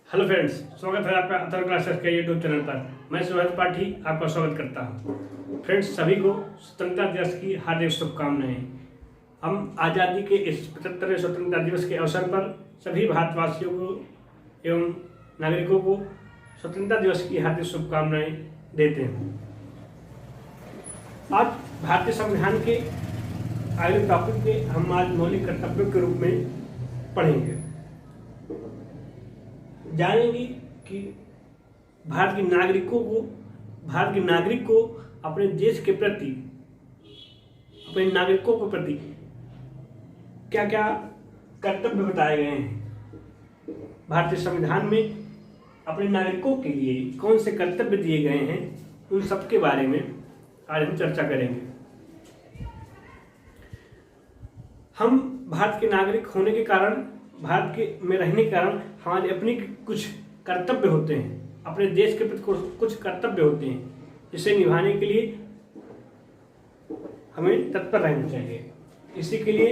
Hello friends, स्वागत है आपका अथर क्लासेस के यूट्यूब चैनल पर। मैं सुहेल पाठी आपका स्वागत करता हूं। फ्रेंड्स, सभी को स्वतंत्रता दिवस की हार्दिक शुभकामनाएं। हम आज़ादी के इस 75वें स्वतंत्रता दिवस के अवसर पर सभी भारतवासियों को एवं नागरिकों को स्वतंत्रता दिवस की हार्दिक शुभकामनाएं देते हैं। आज भारतीय संविधान के अगले टॉपिक पे हम आज मौलिक कर्तव्यों के रूप में पढ़ेंगे, जानेंगे कि भारत के नागरिक को अपने देश के प्रति, अपने नागरिकों के प्रति क्या क्या कर्तव्य बताए गए हैं। भारतीय संविधान में अपने नागरिकों के लिए कौन से कर्तव्य दिए गए हैं, उन सब के बारे में आज हम चर्चा करेंगे। हम भारत के नागरिक होने के कारण, भारत के में रहने के कारण हमारे अपने कुछ कर्तव्य होते हैं, अपने देश के प्रति कुछ कर्तव्य होते हैं, जिसे निभाने के लिए हमें तत्पर रहना चाहिए। इसी के लिए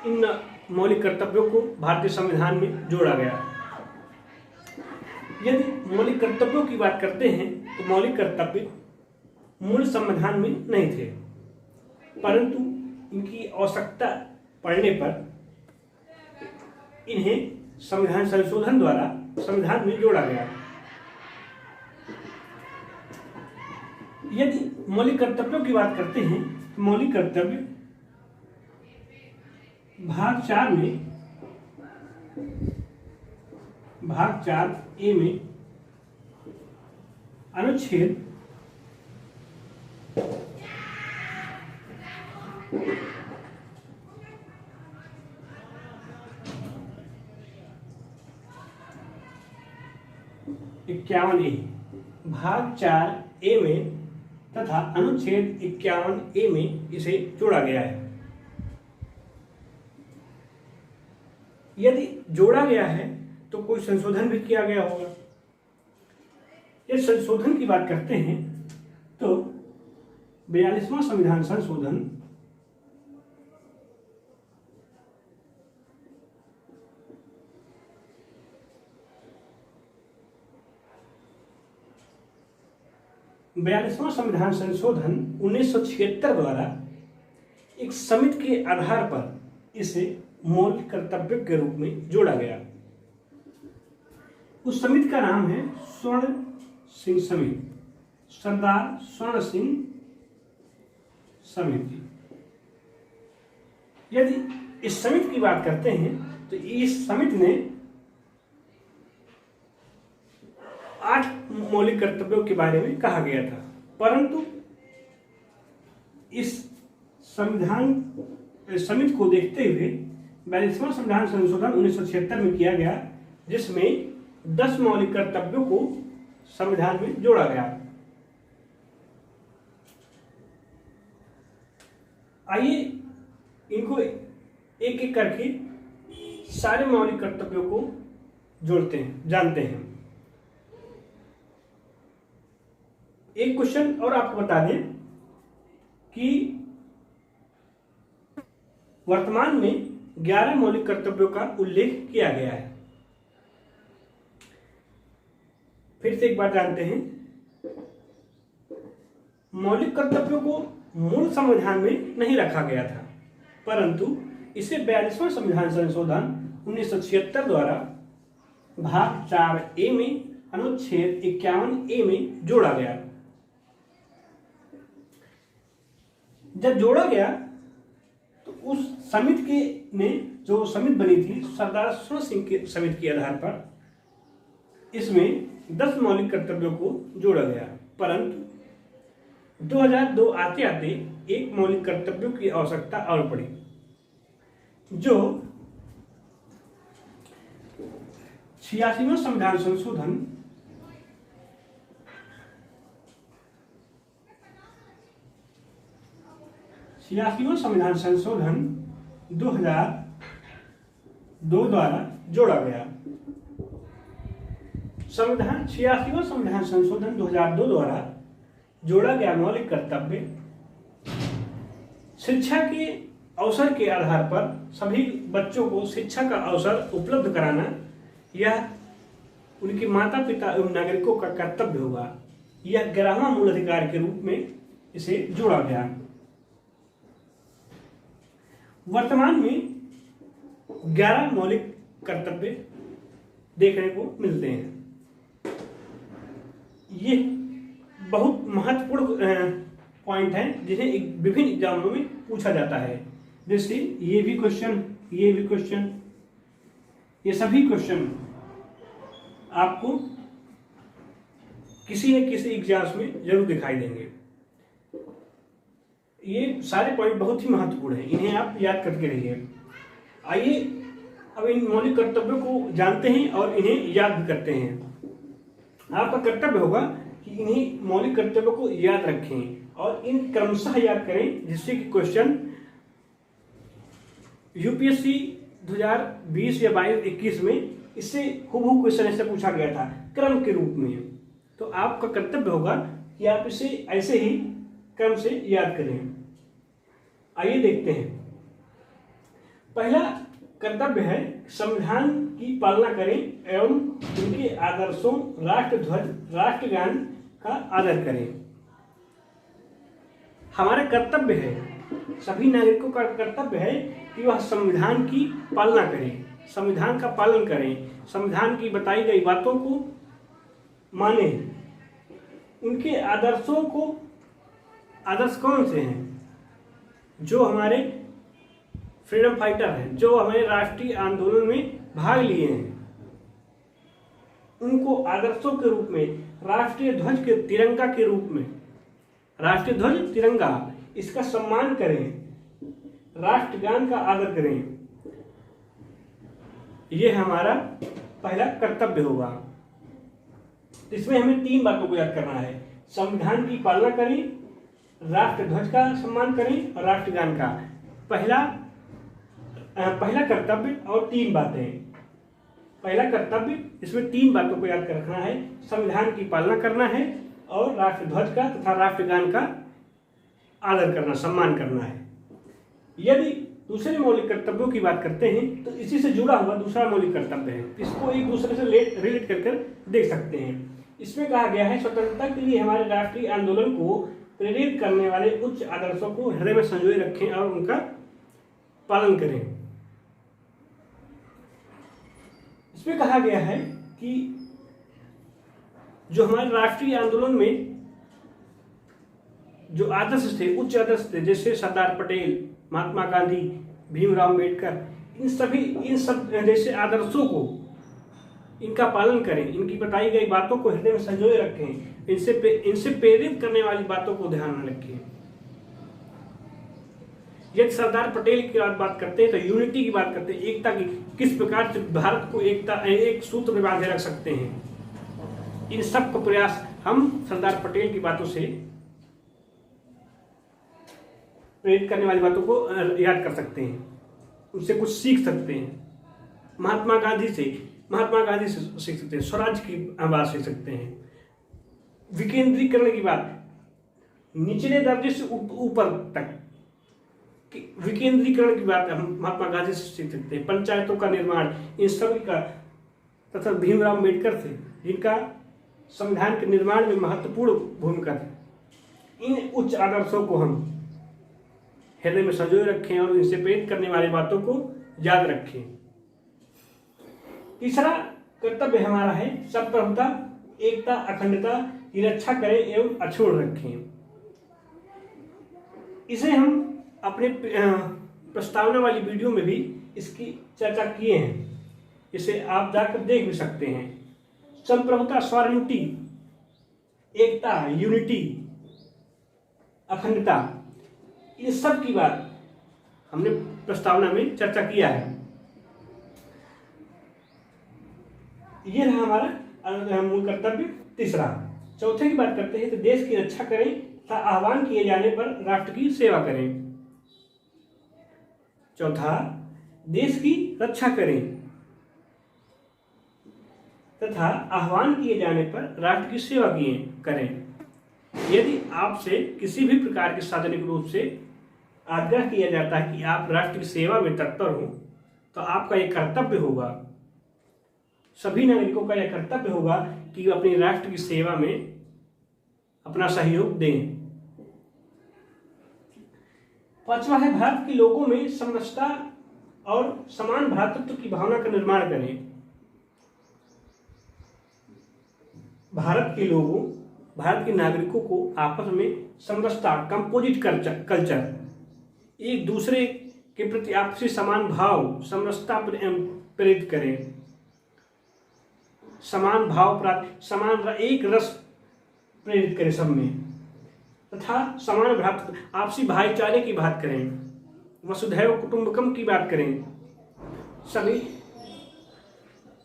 इन मौलिक कर्तव्यों को भारतीय संविधान में जोड़ा गया। यदि मौलिक कर्तव्यों की बात करते हैं तो मौलिक कर्तव्य मूल संविधान में नहीं थे, परंतु इनकी आवश्यकता पढ़ने पर इन्हें संविधान संशोधन द्वारा संविधान में जोड़ा गया। यदि मौलिक कर्तव्यों की बात करते हैं तो मौलिक कर्तव्य भाग 4 ए में अनुच्छेद 51A, भाग 4A में तथा अनुच्छेद 51A में इसे जोड़ा गया है। यदि जोड़ा गया है तो कोई संशोधन भी किया गया होगा। इस संशोधन की बात करते हैं तो 42वां संविधान संशोधन संविधान संशोधन 1976 द्वारा एक समिति के आधार पर इसे मौलिक कर्तव्य के रूप में जोड़ा गया। उस समिति का नाम है स्वर्ण सिंह समिति, सरदार स्वर्ण सिंह समिति। यदि इस समिति की बात करते हैं तो इस समिति ने 8 मौलिक कर्तव्यों के बारे में कहा गया था, परंतु इस समिति को देखते हुए 42वां संविधान संशोधन 1976 में किया गया, जिसमें 10 मौलिक कर्तव्यों को संविधान में जोड़ा गया। आइए इनको एक एक करके सारे मौलिक कर्तव्यों को जोड़ते हैं, जानते हैं। एक क्वेश्चन और आपको बता दें कि वर्तमान में 11 मौलिक कर्तव्यों का उल्लेख किया गया है। फिर से एक बार जानते हैं, मौलिक कर्तव्यों को मूल संविधान में नहीं रखा गया था, परंतु इसे 42वां संविधान संशोधन 1976 द्वारा भाग 4A में अनुच्छेद 51A में जोड़ा गया। जब जोड़ा गया तो उस समिति ने जो समिति बनी थी सरदार स्वर्ण सिंह की समिति के आधार पर इसमें 10 मौलिक कर्तव्यों को जोड़ा गया, परंतु 2002 आते आते एक मौलिक कर्तव्यों की आवश्यकता और पड़ी, जो 86वां संविधान संशोधन 2002 द्वारा जोड़ा गया। 86वां संविधान संशोधन 2002 द्वारा जोड़ा गया मौलिक कर्तव्य शिक्षा के अवसर के आधार पर सभी बच्चों को शिक्षा का अवसर उपलब्ध कराना यह उनके माता पिता एवं नागरिकों का कर्तव्य होगा। यह 11वां मूल अधिकार के रूप में इसे जोड़ा गया। वर्तमान में 11 मौलिक कर्तव्य देखने को मिलते हैं। ये बहुत महत्वपूर्ण पॉइंट हैं जिन्हें विभिन्न एग्जामों में पूछा जाता है। जैसे ये भी क्वेश्चन, ये भी क्वेश्चन, ये सभी क्वेश्चन आपको किसी न किसी एग्जाम्स में जरूर दिखाई देंगे। ये सारे पॉइंट बहुत ही महत्वपूर्ण हैं, इन्हें आप याद करके रहिए। आइए अब इन मौलिक कर्तव्यों को जानते हैं और इन्हें याद भी करते हैं। आपका कर्तव्य होगा कि इन्हीं मौलिक कर्तव्यों को याद रखें और इन क्रमशः याद करें, जिससे कि क्वेश्चन यूपीएससी 2020 या 22-21 में इससे हूबहू क्वेश्चन ऐसे पूछा गया था क्रम के रूप में। तो आपका कर्तव्य होगा कि आप इसे ऐसे ही क्रम से याद करें। आइए देखते हैं। पहला कर्तव्य है संविधान की पालना करें एवं उनके आदर्शों, राष्ट्रध्वज, राष्ट्रगान का आदर करें। हमारा कर्तव्य है, सभी नागरिकों का कर्तव्य है कि वह संविधान की पालना करें, संविधान का पालन करें, संविधान की बताई गई बातों को माने, उनके आदर्शों को। आदर्श कौन से हैं? जो हमारे फ्रीडम फाइटर हैं, जो हमारे राष्ट्रीय आंदोलन में भाग लिए हैं, उनको आदर्शों के रूप में राष्ट्रीय ध्वज के तिरंगा के रूप में, राष्ट्रीय ध्वज तिरंगा, इसका सम्मान करें, राष्ट्रगान का आदर करें। यह हमारा पहला कर्तव्य होगा। इसमें हमें 3 बातों को याद करना है। संविधान की पालना करें, राष्ट्र ध्वज का सम्मान करें और राष्ट्रगान का। पहला कर्तव्य और 3 बातें। पहला कर्तव्य, इसमें 3 बातों को याद कर रखना है। संविधान की पालना करना है और राष्ट्र ध्वज का तथा राष्ट्रगान का आदर करना, सम्मान करना है। यदि दूसरे मौलिक कर्तव्यों की बात करते हैं तो इसी से जुड़ा हुआ दूसरा मौलिक कर्तव्य है, इसको एक दूसरे से रिलेट कर देख सकते हैं। इसमें कहा गया है स्वतंत्रता के लिए हमारे राष्ट्रीय आंदोलन को प्रेरित करने वाले उच्च आदर्शों को हृदय में संजोए रखें और उनका पालन करें। इसमें कहा गया है कि जो हमारे राष्ट्रीय आंदोलन में जो आदर्श थे, उच्च आदर्श थे, जैसे सरदार पटेल, महात्मा गांधी, भीमराव अम्बेडकर, इन सब जैसे आदर्शों को, इनका पालन करें, इनकी बताई गई बातों को हृदय में संजोए रखें, इनसे प्रेरित करने वाली बातों को ध्यान में रखें। यदि सरदार पटेल की बात करते हैं तो यूनिटी की बात करते हैं, एकता की, किस प्रकार से भारत को एक सूत्र में बांधे रख सकते हैं। इन सब का प्रयास हम सरदार पटेल की बातों से, प्रेरित करने वाली बातों को याद कर सकते हैं, उससे कुछ सीख सकते हैं। महात्मा गांधी से सीख सकते हैं, स्वराज की बात सीख सकते हैं। विकेंद्रीकरण की बात, निचले दर्जे से ऊपर तक विकेंद्रीकरण की बात हम महात्मा गांधी से सीख सकते हैं। पंचायतों का निर्माण, इन सभी का, तथा भीमराव अम्बेडकर से, जिनका संविधान के निर्माण में महत्वपूर्ण भूमिका थी। इन उच्च आदर्शों को हम हृदय में संजोए रखें और इनसे प्रेरित करने वाली बातों को याद रखें। तीसरा कर्तव्य हमारा है संप्रभुता, एकता, अखंडता की रक्षा करें एवं अक्षुण्ण रखें। इसे हम अपने प्रस्तावना वाली वीडियो में भी इसकी चर्चा किए हैं, इसे आप जाकर देख भी सकते हैं। संप्रभुता, स्वॉरेनिटी, एकता, यूनिटी, अखंडता, इन सब की बात हमने प्रस्तावना में चर्चा किया है। यह रहा हमारा मूल कर्तव्य तीसरा। चौथे की बात करते हैं तो देश की रक्षा करें तथा आह्वान किए जाने पर राष्ट्र की सेवा करें। चौथा, देश की रक्षा करें तथा आह्वान किए जाने पर राष्ट्र की सेवा करें। यदि आपसे किसी भी प्रकार के सार्वजनिक रूप से आग्रह किया जाता है कि आप राष्ट्र की सेवा में तत्पर हो, तो आपका यह कर्तव्य होगा, सभी नागरिकों का यह कर्तव्य होगा कि अपने राष्ट्र की सेवा में अपना सहयोग दें। पांचवा है, भारत के लोगों में समरसता और समान भ्रातृत्व की भावना का निर्माण करें। भारत के लोगों, भारत के नागरिकों को आपस में समरसता, कंपोजिट कल्चर, एक दूसरे के प्रति आपसी समान भाव, समरसता प्रेरित करें, समान भाव प्राप्त, समान एक रस प्रेरित करें सब में, तथा समान भ्रातृत्व, आपसी भाईचारे की बात करें, वसुधैव कुटुंबकम की बात करें, सभी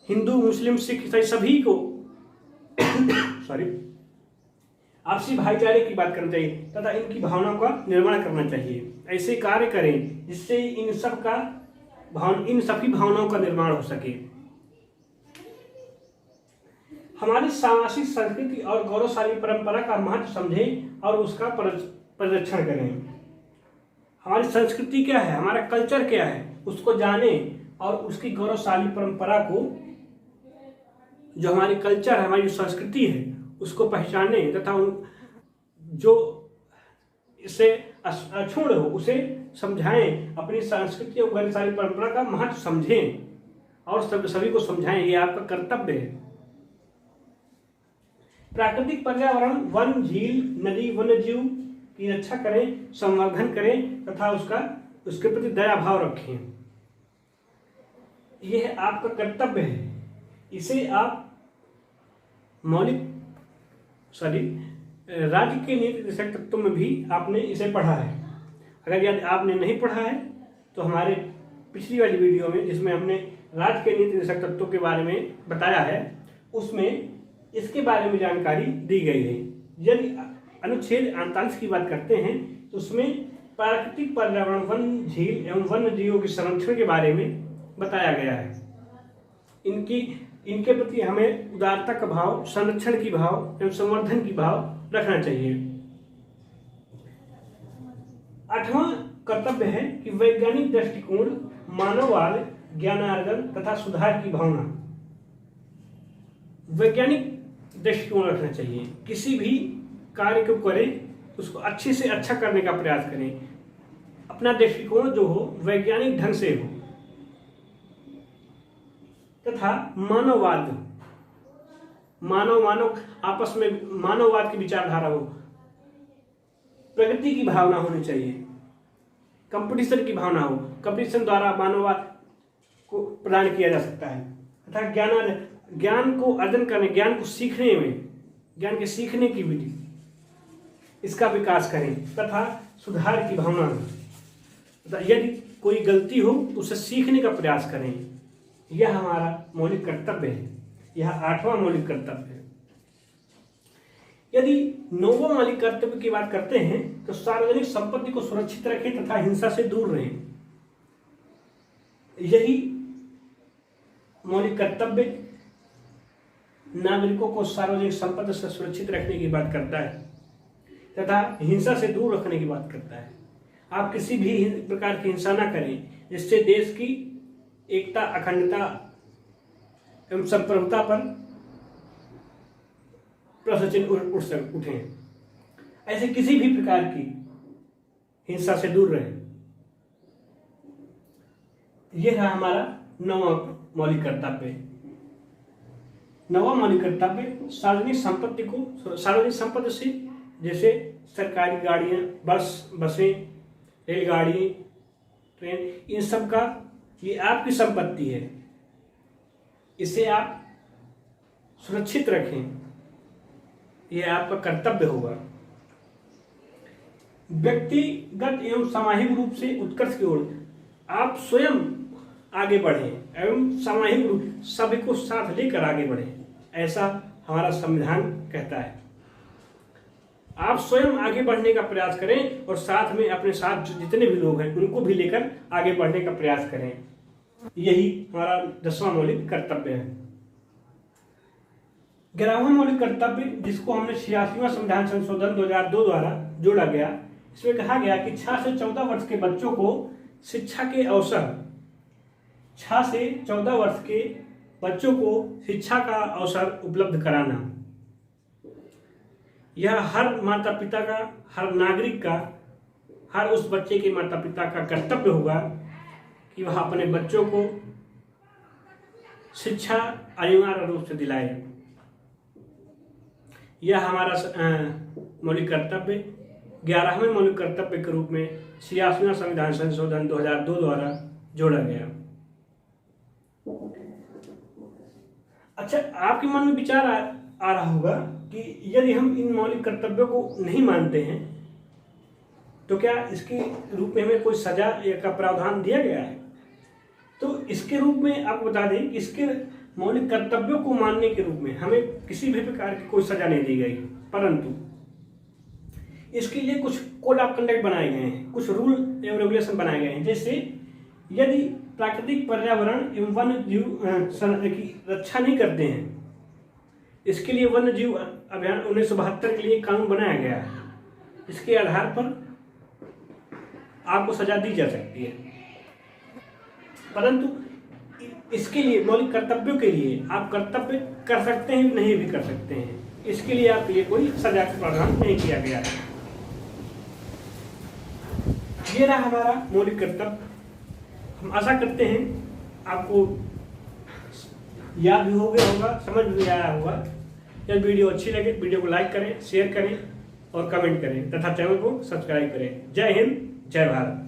हिंदू, मुस्लिम, सिख, ईसाई सभी को आपसी भाईचारे की बात करना चाहिए तथा इनकी भावनाओं का निर्माण करना चाहिए। ऐसे कार्य करें जिससे इन सभी भावनाओं का निर्माण हो सके। हमारी सामाजिक संस्कृति और गौरवशाली परंपरा का महत्व समझें और उसका परिरक्षण करें। हमारी संस्कृति क्या है, हमारा कल्चर क्या है, उसको जानें और उसकी गौरवशाली परंपरा को, जो हमारी कल्चर है, हमारी जो संस्कृति है, उसको पहचाने तथा जो इससे अछूत हो उसे समझाएं, अपनी संस्कृति और गौरवशाली परंपरा का महत्व समझें और सभी को समझाएं, ये आपका कर्तव्य है। प्राकृतिक पर्यावरण, वन, झील, नदी, वन्यजीव की रक्षा करें, संवर्धन करें तथा उसके प्रति दया भाव रखें। यह आपका कर्तव्य है। इसे आप राज्य के नीति निर्देशक तत्वों में भी आपने इसे पढ़ा है। अगर यदि आपने नहीं पढ़ा है तो हमारे पिछली वाली वीडियो में, जिसमें हमने राज्य के नीति निर्देशक तत्वों के बारे में बताया है, उसमें इसके बारे में जानकारी दी गई है। यदि अनुच्छेद 48 की बात करते हैं तो उसमें प्राकृतिक पर्यावरण, वन, झील एवं वन्य जीवों के संरक्षण के बारे में बताया गया है। इनके प्रति हमें उदारता का भाव, संरक्षण की भाव एवं संवर्धन की भाव रखना चाहिए। 8वां कर्तव्य है कि वैज्ञानिक दृष्टिकोण, मानववाद, ज्ञानार्जन तथा सुधार की भावना, वैज्ञानिक दृष्टिकोण रखना चाहिए। किसी भी कार्य को करें उसको अच्छे से अच्छा करने का प्रयास करें। अपना दृष्टिकोण जो हो वैज्ञानिक ढंग से हो तथा मानववाद, मानव आपस में मानववाद की विचारधारा हो, प्रगति की भावना होनी चाहिए, कंपटीशन की भावना हो, कंपटीशन द्वारा मानववाद को प्रदान किया जा सकता है तथा ज्ञान को अर्जन करने, ज्ञान को सीखने में, ज्ञान के सीखने की विधि, इसका विकास करें तथा सुधार की भावना तथा यदि कोई गलती हो तो उसे सीखने का प्रयास करें। यह हमारा मौलिक कर्तव्य है। यह 8वां मौलिक कर्तव्य है। यदि 9वां मौलिक कर्तव्य की बात करते हैं तो सार्वजनिक संपत्ति को सुरक्षित रखें तथा हिंसा से दूर रहें। यही मौलिक कर्तव्य नागरिकों को सार्वजनिक संपत्ति से सुरक्षित रखने की बात करता है तथा हिंसा से दूर रखने की बात करता है। आप किसी भी प्रकार की हिंसा न करें जिससे देश की एकता, अखंडता एवं संप्रभुता पर प्रश्न चिन्ह उठे। ऐसे किसी भी प्रकार की हिंसा से दूर रहे। यह है हमारा 9वां मौलिक कर्तव्य। 9वां मौलिक कर्तव्य सार्वजनिक संपत्ति से, जैसे सरकारी गाड़ियां, बसें, रेलगाड़ी, ट्रेन, इन सब का, ये आपकी संपत्ति है, इसे आप सुरक्षित रखें। यह आपका कर्तव्य होगा। व्यक्तिगत एवं सामूहिक रूप से उत्कर्ष की ओर आप स्वयं आगे बढ़ें एवं सामूहिक रूप सभी को साथ लेकर आगे बढ़ें, ऐसा हमारा संविधान कहता है। आप स्वयं आगे बढ़ने का प्रयास करें और साथ में अपने साथ जितने भी लोग हैं उनको भी लेकर आगे बढ़ने का प्रयास करें। यही हमारा 10वां मौलिक कर्तव्य है। 11वां मौलिक कर्तव्य, जिसको हमने 86वां संविधान संशोधन 2002 द्वारा जोड़ा गया, इसमें कहा गया कि 6 से 14 वर्ष के बच्चों को शिक्षा के अवसर 6 से 14 वर्ष के बच्चों को शिक्षा का अवसर उपलब्ध कराना, यह हर माता पिता का, हर नागरिक का, हर उस बच्चे के माता पिता का कर्तव्य होगा कि वह अपने बच्चों को शिक्षा अनिवार्य रूप से दिलाए। यह हमारा मौलिक कर्तव्य 11वें मौलिक कर्तव्य के रूप में 86वां संविधान संशोधन 2002 द्वारा जोड़ा गया। अच्छा, आपके मन में विचार आ रहा होगा कि यदि हम इन मौलिक कर्तव्यों को नहीं मानते हैं तो क्या इसके रूप में हमें कोई सजा का प्रावधान दिया गया है? तो इसके रूप में आपको बता दें कि इसके मौलिक कर्तव्यों को मानने के रूप में हमें किसी भी प्रकार की कोई सजा नहीं दी गई, परंतु इसके लिए कुछ कोड ऑफ कंडक्ट बनाए गए हैं, कुछ रूल एवं रेगुलेशन बनाए गए हैं। जैसे यदि प्राकृतिक पर्यावरण एवं वन्य जीव की रक्षा नहीं करते हैं, इसके लिए वन्य जीव अभियान 1972 के लिए कानून बनाया गया है। इसके आधार पर आपको सजा दी जा सकती है, परंतु इसके लिए मौलिक कर्तव्यों के लिए आप कर्तव्य कर सकते हैं, नहीं भी कर सकते हैं। इसके लिए आपके लिए कोई सजा का प्रावधान नहीं किया गया है। ये रहा हमारा मौलिक कर्तव्य। हम आशा करते हैं आपको याद भी हो गया होगा, समझ भी आया होगा। यदि वीडियो अच्छी लगे वीडियो को लाइक करें, शेयर करें और कमेंट करें तथा चैनल को सब्सक्राइब करें। जय हिंद, जय भारत।